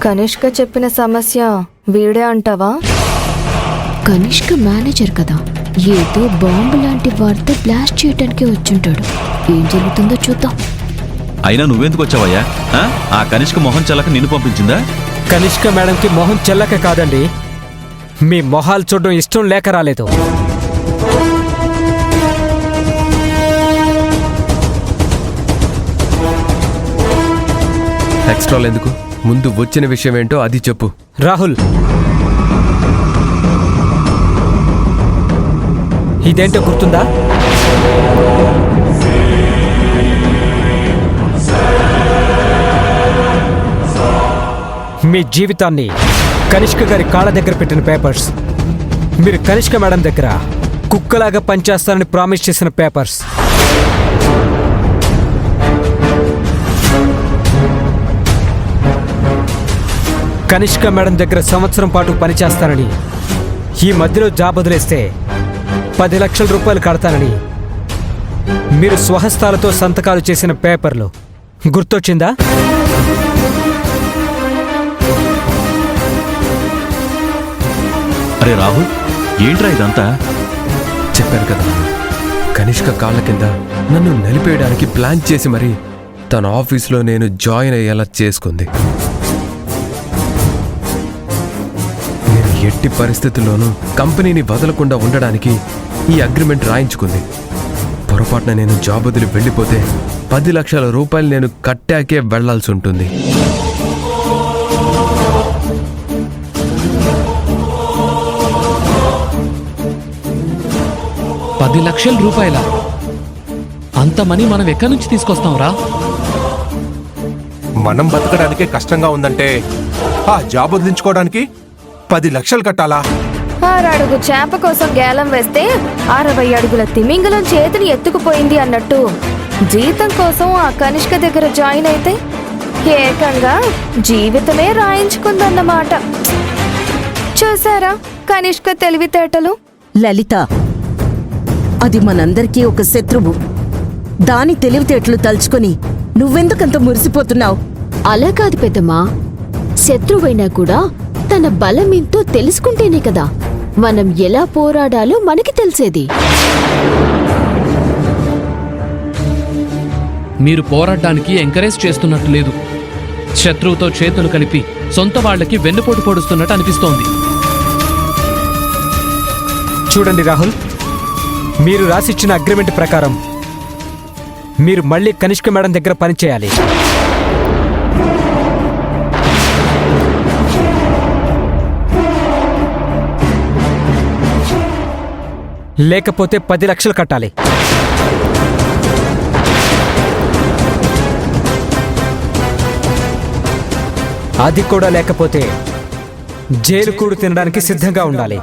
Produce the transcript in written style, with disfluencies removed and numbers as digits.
కనిష్క చెప్పిన సమస్య వీడే అంటావా? కనిష్క మేనేజర్ కదా, ఏదో బాంబు లాంటి వార్త బ్లాస్ట్ చేయడానికి వచ్చుంటాడు. ఏం జరుగుతుందో చూద్దాం. అయినా నువ్వెందుకు వచ్చావయ్యా? ఆ కనిష్క మొహం చెల్లక నిన్ను పంపించిందా? కనిష్క మేడంకి మొహం చెల్లక కాదండి, మీ మొహాలు చూడడం ఇష్టం లేక రాలేదు. ఎక్స్ట్రాలు ఎందుకు? ముందు వచ్చిన విషయం ఏంటో అది చెప్పు. రాహుల్, ఇదేంటో గుర్తుందా? మీ జీవితాన్ని కనిష్క గారి కాళ్ళ దగ్గర పెట్టిన పేపర్స్, మీరు కనిష్క మేడం దగ్గర కుక్కలాగా పనిచేస్తారని ప్రామిస్ చేసిన పేపర్స్. కనిష్క మేడం దగ్గర సంవత్సరం పాటు పనిచేస్తానని, ఈ మధ్యలో జాబ్ వదిలేస్తే 10 లక్షల రూపాయలు కడతానని మీరు స్వహస్తాలతో సంతకాలు చేసిన పేపర్లు గుర్తొచ్చిందా? అరే రాహుల్, ఏంట్రా ఇదంతా? చెప్పాను కదా, కనిష్క కాళ్ళ కింద నన్ను నిలిపేయడానికి ప్లాన్ చేసి మరి తన ఆఫీస్లో నేను జాయిన్ అయ్యేలా చేసుకుంది. నేను ఎట్టి పరిస్థితుల్లోనూ కంపెనీని వదలకుండా ఉండడానికి ఈ అగ్రిమెంట్ రాయించుకుంది. పొరపాటున నేను జాబ్ వదిలి వెళ్ళిపోతే 10 లక్షల రూపాయలు నేను కట్టాకే వెళ్లాల్సి ఉంటుంది. ₹10 లక్షల? అంత మనీ మనం ఎక్కడి నుంచి తీసుకొస్తాంరా? మనం బతకడానికే కష్టంగా ఉందంటే ఆ జాబ్ వదిలించుకోవడానికి 10 లక్షలు కట్టాలా? 6 అడుగు చేప కోసం గేలం వేస్తే 60 అడుగుల తిమింగలం చేతిని ఎత్తుకుపోయింది అన్నట్టు జీతం కోసం ఆ కనిష్క దగ్గర జాయిన్ అయితే ఏకంగా జీవితమే రాయించుకుందన్నమాట. చూసారా కనిష్క తెలివితేటలు? లలిత, అది మనందరికీ ఒక శత్రువు. దాని తెలివితేటలు తలుచుకొని నువ్వెందుకంత మురిసిపోతున్నావు? అలా కాదు పెద్దమ్మా, శత్రువైనా కూడా తన బలమేంతో తెలుసుకుంటేనే కదా మనం ఎలా పోరాడాలో మనకి తెలిసేది. మీరు పోరాడడానికి ఎంకరేజ్ చేస్తున్నట్టు లేదు. శత్రువుతో చేతులు కలిపి సొంత వాళ్ళకి వెన్నుపోటు పొడుస్తున్నట్టు అనిపిస్తోంది. చూడండి రాహుల్, మీరు రాసిచ్చిన అగ్రిమెంట్ ప్రకారం మీరు మళ్ళీ కనిష్క మేడం దగ్గర పనిచేయాలి. లేకపోతే 10 లక్షలు కట్టాలి. అది కూడా లేకపోతే జైలు కూడు తినడానికి సిద్ధంగా ఉండాలి.